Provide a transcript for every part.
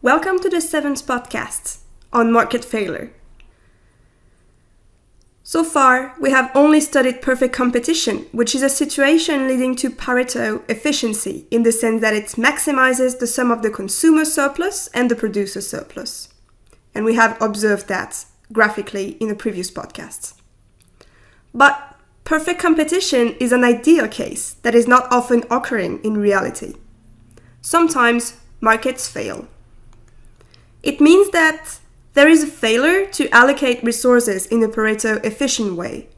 Welcome to the 7th podcast on market failure. So far, we have only studied perfect competition, which is a situation leading to Pareto efficiency in the sense that it maximizes the sum of the consumer surplus and the producer surplus. And we have observed that graphically in the previous podcasts. But perfect competition is an ideal case that is not often occurring in reality. Sometimes markets fail. It means that there is a failure to allocate resources in a Pareto efficient way.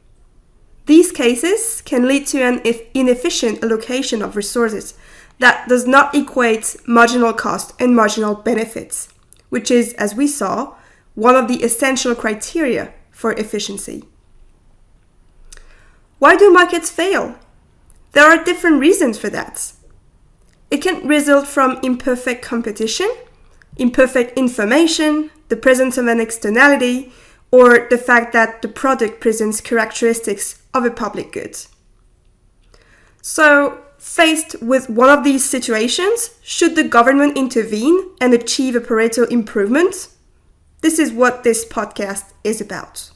These cases can lead to an inefficient allocation of resources that does not equate marginal cost and marginal benefits, which is, as we saw, one of the essential criteria for efficiency. Why do markets fail? There are different reasons for that. It can result from imperfect competition, imperfect information, the presence of an externality, or the fact that the product presents characteristics of a public good. So, faced with one of these situations, should the government intervene and achieve a Pareto improvement? This is what this podcast is about.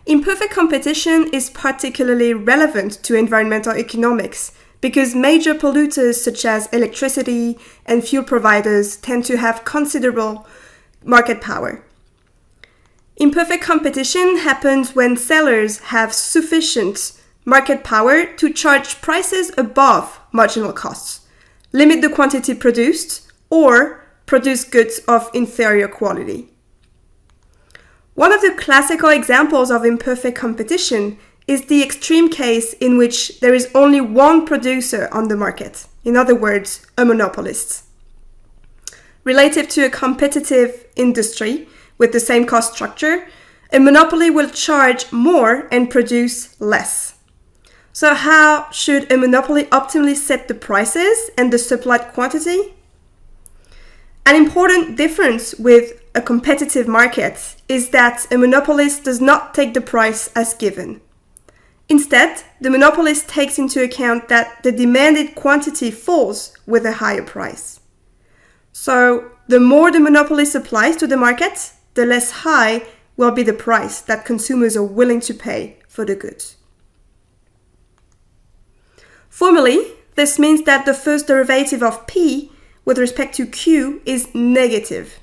Imperfect competition is particularly relevant to environmental economics because major polluters such as electricity and fuel providers tend to have considerable market power. Imperfect competition happens when sellers have sufficient market power to charge prices above marginal costs, limit the quantity produced, or produce goods of inferior quality. One of the classical examples of imperfect competition is the extreme case in which there is only one producer on the market, in other words, a monopolist. Relative to a competitive industry with the same cost structure, a monopoly will charge more and produce less. So how should a monopoly optimally set the prices and the supplied quantity? An important difference with a competitive market is that a monopolist does not take the price as given. Instead, the monopolist takes into account that the demanded quantity falls with a higher price. So, the more the monopoly supplies to the market, the less high will be the price that consumers are willing to pay for the goods. Formally, this means that the first derivative of P with respect to Q is negative.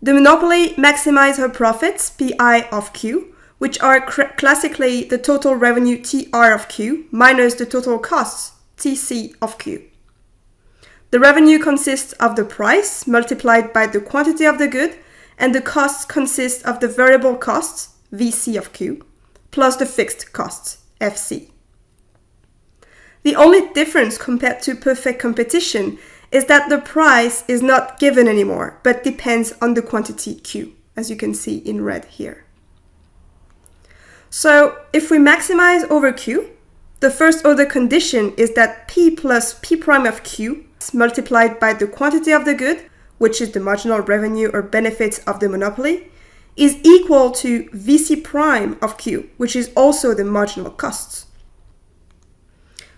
The monopoly maximizes her profits, Pi of Q, which are classically the total revenue TR of Q minus the total costs TC of Q. The revenue consists of the price multiplied by the quantity of the good, and the costs consist of the variable costs, VC of Q, plus the fixed costs, FC. The only difference compared to perfect competition is that the price is not given anymore, but depends on the quantity Q, as you can see in red here. So, if we maximize over Q, the first order condition is that P plus P prime of Q is multiplied by the quantity of the good, which is the marginal revenue or benefit of the monopoly, is equal to VC prime of Q, which is also the marginal costs.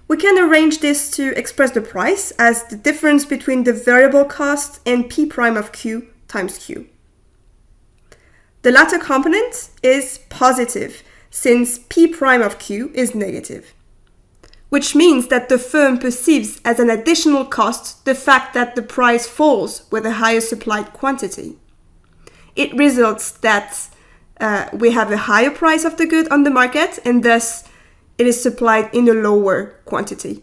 We can arrange this to express the price as the difference between the variable cost and P prime of Q times Q. The latter component is positive, since P prime of Q is negative, which means that the firm perceives as an additional cost the fact that the price falls with a higher supplied quantity. It results that we have a higher price of the good on the market, and thus it is supplied in a lower quantity.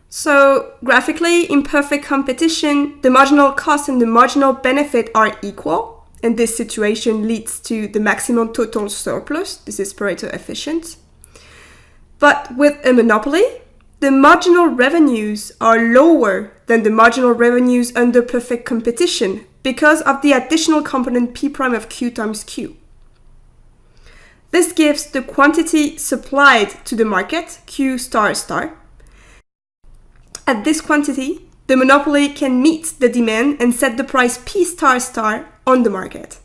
So, graphically, in perfect competition, the marginal cost and the marginal benefit are equal, and this situation leads to the maximum total surplus. This is Pareto efficient. But with a monopoly, the marginal revenues are lower than the marginal revenues under perfect competition because of the additional component P prime of Q times Q. This gives the quantity supplied to the market, Q star star. At this quantity, the monopoly can meet the demand and set the price P star star on the market.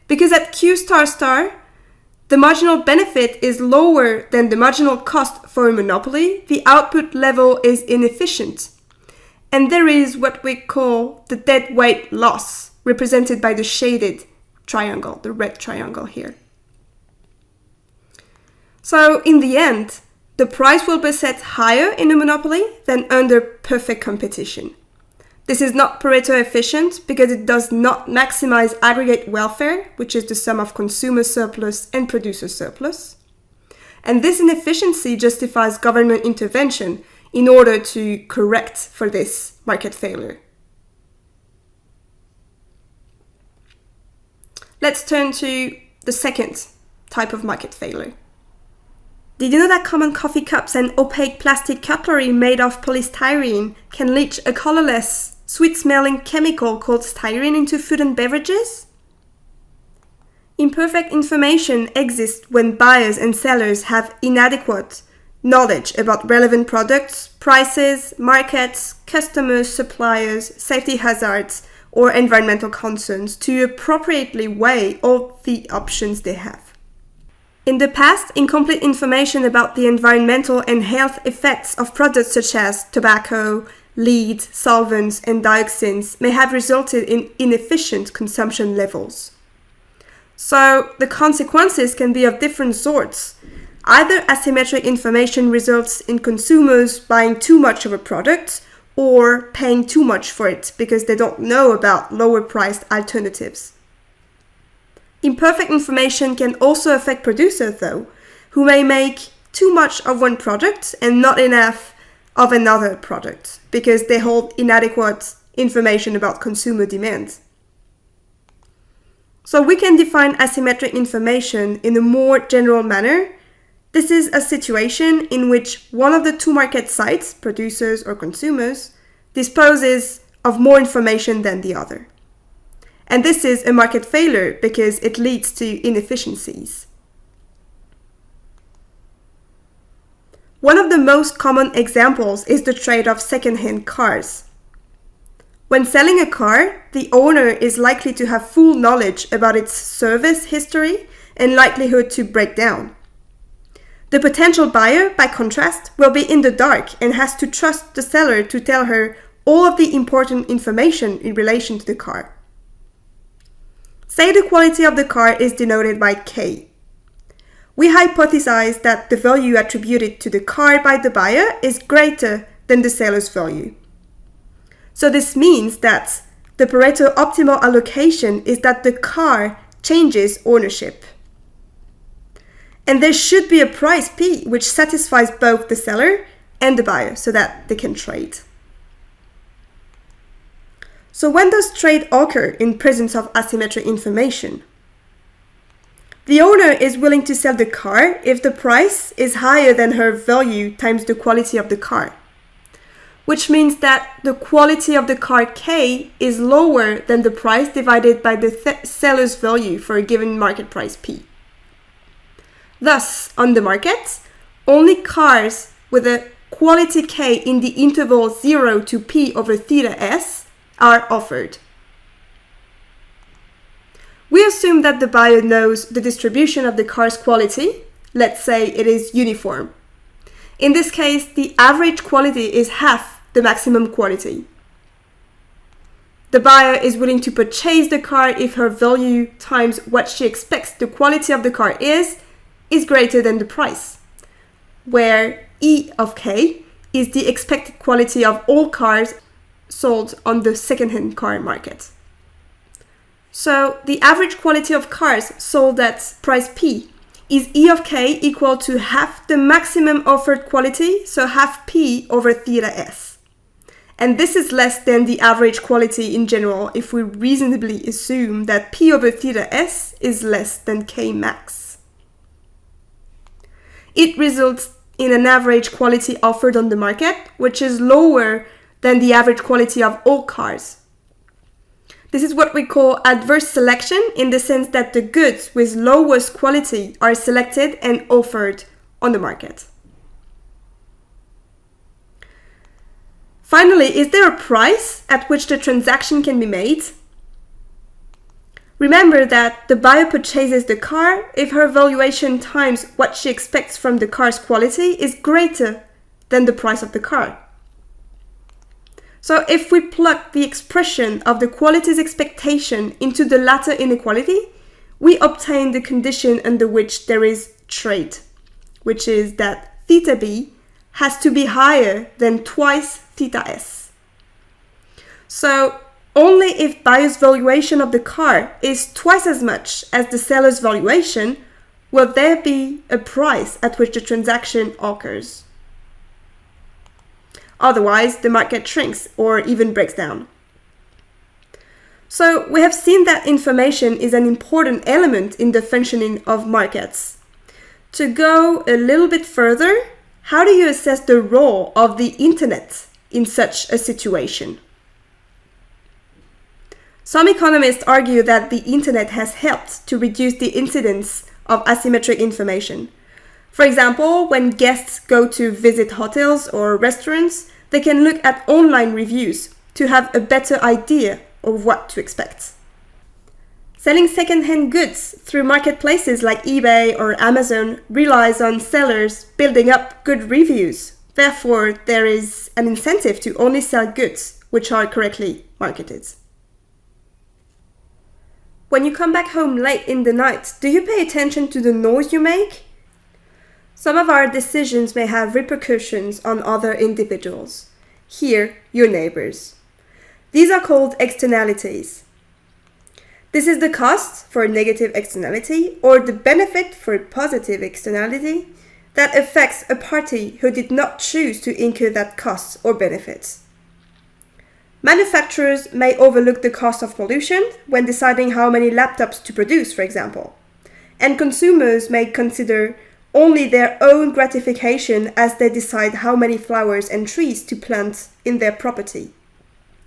Because at Q star star, the marginal benefit is lower than the marginal cost for a monopoly, the output level is inefficient. And there is what we call the deadweight loss, represented by the shaded triangle, the red triangle here. So in the end, the price will be set higher in a monopoly than under perfect competition. This is not Pareto efficient because it does not maximize aggregate welfare, which is the sum of consumer surplus and producer surplus. And this inefficiency justifies government intervention in order to correct for this market failure. Let's turn to the second type of market failure. Did you know that common coffee cups and opaque plastic cutlery made of polystyrene can leach a colorless, sweet-smelling chemical called styrene into food and beverages? Imperfect information exists when buyers and sellers have inadequate knowledge about relevant products, prices, markets, customers, suppliers, safety hazards, or environmental concerns to appropriately weigh all the options they have. In the past, incomplete information about the environmental and health effects of products such as tobacco, lead, solvents, and dioxins may have resulted in inefficient consumption levels. So the consequences can be of different sorts. Either asymmetric information results in consumers buying too much of a product or paying too much for it because they don't know about lower priced alternatives. Imperfect information can also affect producers though, who may make too much of one product and not enough of another product because they hold inadequate information about consumer demand. So we can define asymmetric information in a more general manner. This is a situation in which one of the two market sites, producers or consumers, disposes of more information than the other. And this is a market failure because it leads to inefficiencies. One of the most common examples is the trade of second-hand cars. When selling a car, the owner is likely to have full knowledge about its service history and likelihood to break down. The potential buyer, by contrast, will be in the dark and has to trust the seller to tell her all of the important information in relation to the car. Say the quality of the car is denoted by K. We hypothesize that the value attributed to the car by the buyer is greater than the seller's value. So this means that the Pareto optimal allocation is that the car changes ownership. And there should be a price P which satisfies both the seller and the buyer so that they can trade. So when does trade occur in presence of asymmetric information? The owner is willing to sell the car if the price is higher than her value times the quality of the car, which means that the quality of the car K is lower than the price divided by the seller's value for a given market price P. Thus, on the market, only cars with a quality K in the interval 0 to P over theta S are offered. We assume that the buyer knows the distribution of the car's quality. Let's say it is uniform. In this case, the average quality is half the maximum quality. The buyer is willing to purchase the car if her value times what she expects the quality of the car is greater than the price, where E of K is the expected quality of all cars sold on the second-hand car market. So the average quality of cars sold at price P is E of K equal to half the maximum offered quality, so half P over theta S. And this is less than the average quality in general if we reasonably assume that P over theta S is less than K max. It results in an average quality offered on the market, which is lower than the average quality of all cars. This is what we call adverse selection in the sense that the goods with lowest quality are selected and offered on the market. Finally, is there a price at which the transaction can be made? Remember that the buyer purchases the car if her valuation times what she expects from the car's quality is greater than the price of the car. So if we plug the expression of the quality's expectation into the latter inequality, we obtain the condition under which there is trade, which is that theta b has to be higher than twice theta s. So only if buyer's valuation of the car is twice as much as the seller's valuation will there be a price at which the transaction occurs. Otherwise, the market shrinks or even breaks down. So we have seen that information is an important element in the functioning of markets. To go a little bit further, how do you assess the role of the internet in such a situation? Some economists argue that the internet has helped to reduce the incidence of asymmetric information. For example, when guests go to visit hotels or restaurants, they can look at online reviews to have a better idea of what to expect. Selling second-hand goods through marketplaces like eBay or Amazon relies on sellers building up good reviews. Therefore, there is an incentive to only sell goods which are correctly marketed. When you come back home late in the night, do you pay attention to the noise you make? Some of our decisions may have repercussions on other individuals. Here, your neighbors. These are called externalities. This is the cost for a negative externality or the benefit for a positive externality that affects a party who did not choose to incur that cost or benefit. Manufacturers may overlook the cost of pollution when deciding how many laptops to produce, for example. And consumers may consider only their own gratification as they decide how many flowers and trees to plant in their property,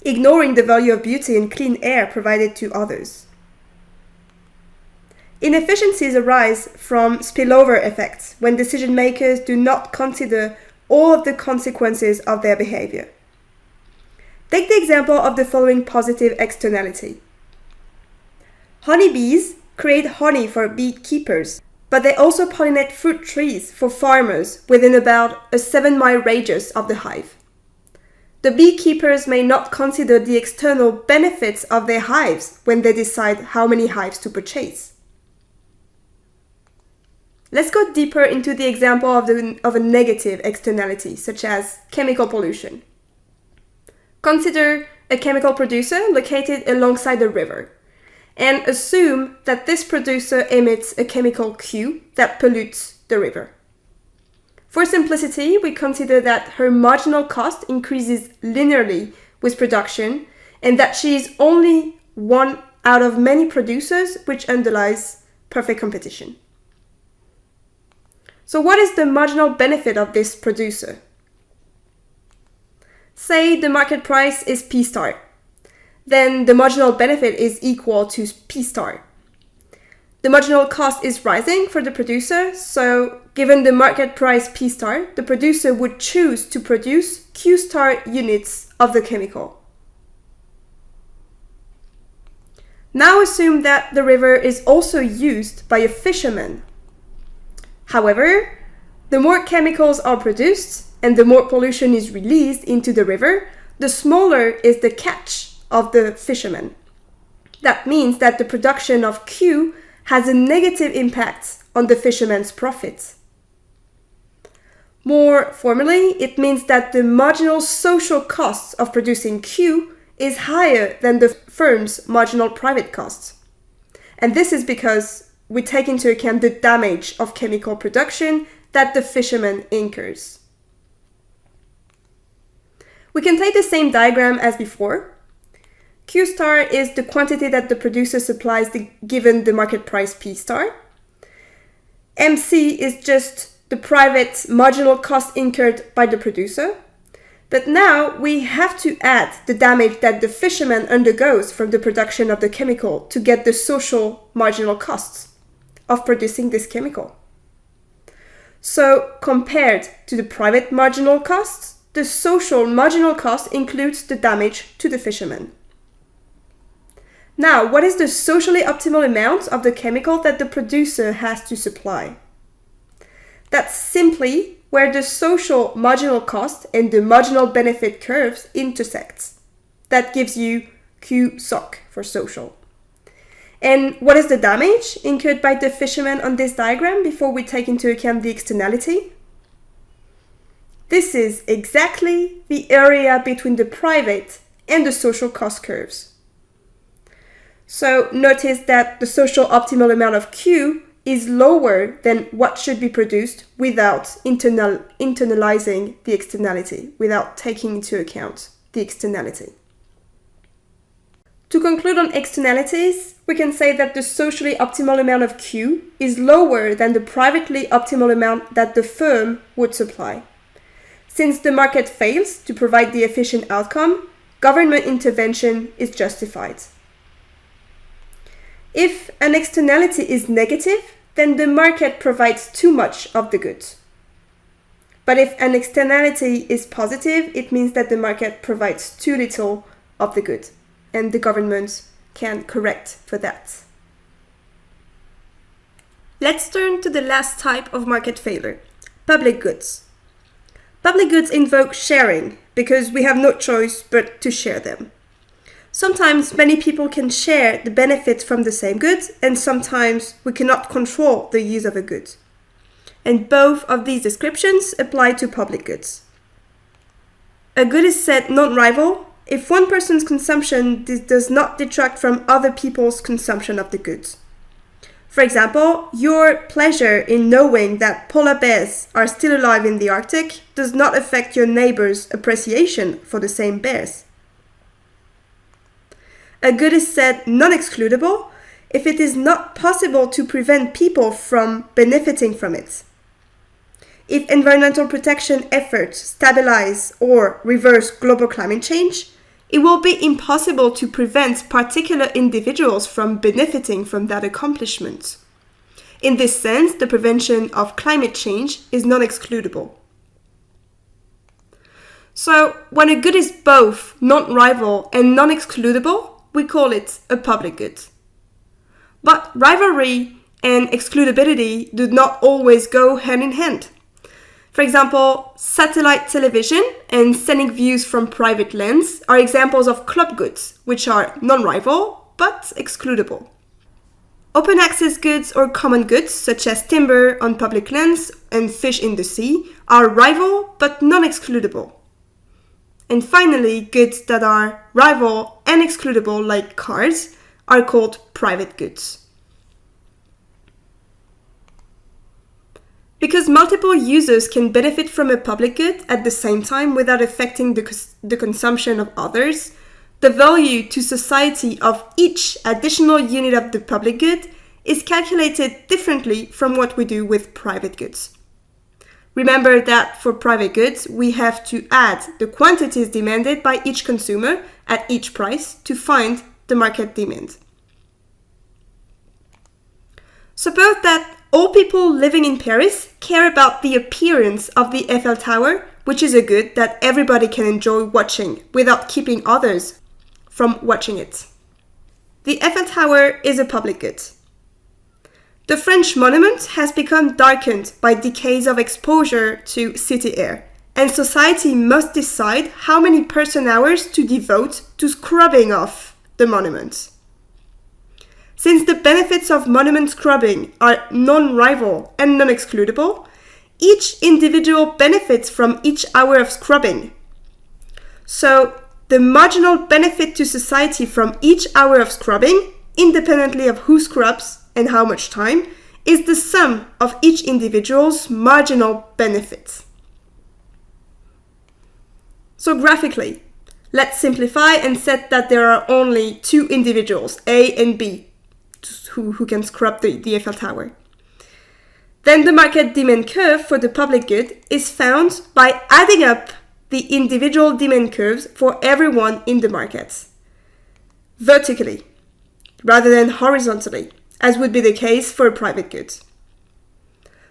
ignoring the value of beauty and clean air provided to others. Inefficiencies arise from spillover effects when decision makers do not consider all of the consequences of their behavior. Take the example of the following positive externality. Honeybees create honey for beekeepers, but they also pollinate fruit trees for farmers within about a 7-mile radius of the hive. The beekeepers may not consider the external benefits of their hives when they decide how many hives to purchase. Let's go deeper into the example of a negative externality, such as chemical pollution. Consider a chemical producer located alongside a river, and assume that this producer emits a chemical Q that pollutes the river. For simplicity, we consider that her marginal cost increases linearly with production, and that she is only one out of many producers, which underlies perfect competition. So what is the marginal benefit of this producer? Say the market price is P star. Then the marginal benefit is equal to P star. The marginal cost is rising for the producer, so given the market price P star, the producer would choose to produce Q star units of the chemical. Now assume that the river is also used by a fisherman. However, the more chemicals are produced and the more pollution is released into the river, the smaller is the catch of the fisherman. That means that the production of Q has a negative impact on the fisherman's profits. More formally, it means that the marginal social cost of producing Q is higher than the firm's marginal private cost. And this is because we take into account the damage of chemical production that the fisherman incurs. We can take the same diagram as before. Q star is the quantity that the producer supplies given the market price P star. MC is just the private marginal cost incurred by the producer. But now we have to add the damage that the fisherman undergoes from the production of the chemical to get the social marginal costs of producing this chemical. So compared to the private marginal costs, the social marginal cost includes the damage to the fisherman. Now, what is the socially optimal amount of the chemical that the producer has to supply? That's simply where the social marginal cost and the marginal benefit curves intersect. That gives you Q SOC for social. And what is the damage incurred by the fisherman on this diagram before we take into account the externality? This is exactly the area between the private and the social cost curves. So notice that the social optimal amount of Q is lower than what should be produced without internalizing the externality, without taking into account the externality. To conclude on externalities, we can say that the socially optimal amount of Q is lower than the privately optimal amount that the firm would supply. Since the market fails to provide the efficient outcome, government intervention is justified. If an externality is negative, then the market provides too much of the good. But if an externality is positive, it means that the market provides too little of the good, and the government can correct for that. Let's turn to the last type of market failure, public goods. Public goods invoke sharing because we have no choice but to share them. Sometimes many people can share the benefits from the same goods, and sometimes we cannot control the use of a good. And both of these descriptions apply to public goods. A good is said non-rival if one person's consumption does not detract from other people's consumption of the goods. For example, your pleasure in knowing that polar bears are still alive in the Arctic does not affect your neighbor's appreciation for the same bears. A good is said non-excludable if it is not possible to prevent people from benefiting from it. If environmental protection efforts stabilize or reverse global climate change, it will be impossible to prevent particular individuals from benefiting from that accomplishment. In this sense, the prevention of climate change is non-excludable. So, when a good is both non-rival and non-excludable, we call it a public good. But rivalry and excludability do not always go hand in hand. For example, satellite television and scenic views from private lands are examples of club goods, which are non-rival but excludable. Open access goods or common goods, such as timber on public lands and fish in the sea, are rival but non-excludable. And finally, goods that are rival and excludable, like cars, are called private goods. Because multiple users can benefit from a public good at the same time without affecting the consumption of others, the value to society of each additional unit of the public good is calculated differently from what we do with private goods. Remember that for private goods, we have to add the quantities demanded by each consumer at each price to find the market demand. Suppose that all people living in Paris care about the appearance of the Eiffel Tower, which is a good that everybody can enjoy watching without keeping others from watching it. The Eiffel Tower is a public good. The French monument has become darkened by decades of exposure to city air, and society must decide how many person-hours to devote to scrubbing off the monument. Since the benefits of monument scrubbing are non-rival and non-excludable, each individual benefits from each hour of scrubbing. So, the marginal benefit to society from each hour of scrubbing, independently of who scrubs and how much time, is the sum of each individual's marginal benefits. So graphically, let's simplify and set that there are only two individuals, A and B, who can scrub the Eiffel Tower. Then the market demand curve for the public good is found by adding up the individual demand curves for everyone in the market, vertically, rather than horizontally, as would be the case for private goods.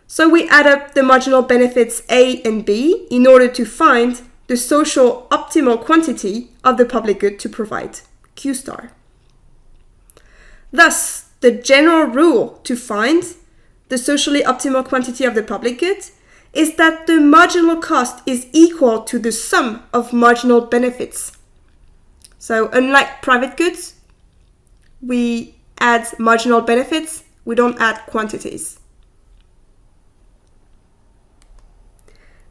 So we add up the marginal benefits A and B in order to find the social optimal quantity of the public good to provide, Q star. Thus, the general rule to find the socially optimal quantity of the public good is that the marginal cost is equal to the sum of marginal benefits. So unlike private goods, we add marginal benefits, we don't add quantities.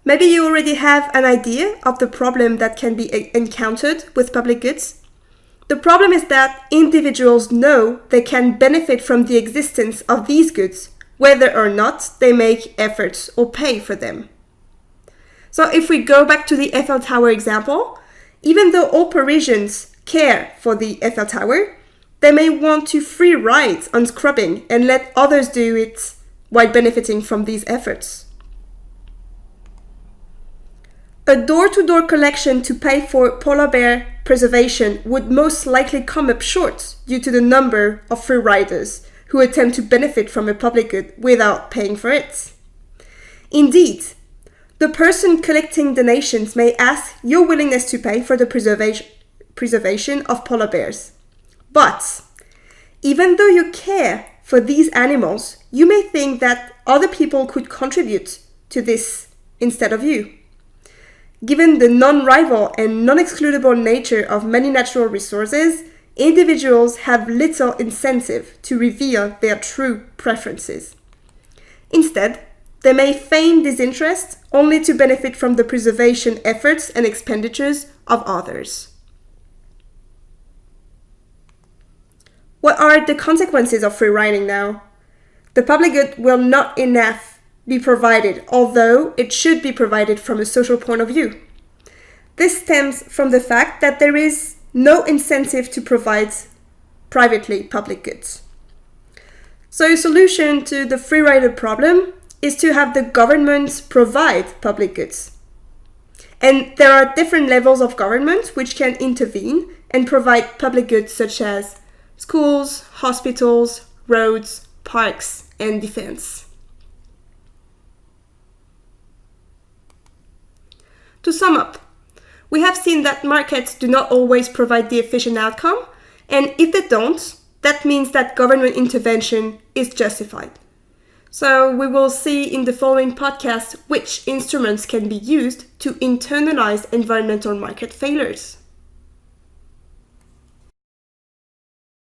Maybe you already have an idea of the problem that can be encountered with public goods. The problem is that individuals know they can benefit from the existence of these goods, whether or not they make efforts or pay for them. So if we go back to the Eiffel Tower example, even though all Parisians care for the Eiffel Tower, they may want to free ride on scrubbing and let others do it while benefiting from these efforts. A door-to-door collection to pay for polar bear preservation would most likely come up short due to the number of free riders who attempt to benefit from a public good without paying for it. Indeed, the person collecting donations may ask your willingness to pay for the preservation of polar bears. But even though you care for these animals, you may think that other people could contribute to this instead of you. Given the non-rival and non-excludable nature of many natural resources, individuals have little incentive to reveal their true preferences. Instead, they may feign disinterest only to benefit from the preservation efforts and expenditures of others. What are the consequences of free riding now? The public good will not enough be provided, although it should be provided from a social point of view. This stems from the fact that there is no incentive to provide privately public goods. So a solution to the free rider problem is to have the government provide public goods. And there are different levels of government which can intervene and provide public goods such as schools, hospitals, roads, parks, and defense. To sum up, we have seen that markets do not always provide the efficient outcome, and if they don't, that means that government intervention is justified. So we will see in the following podcast which instruments can be used to internalize environmental market failures.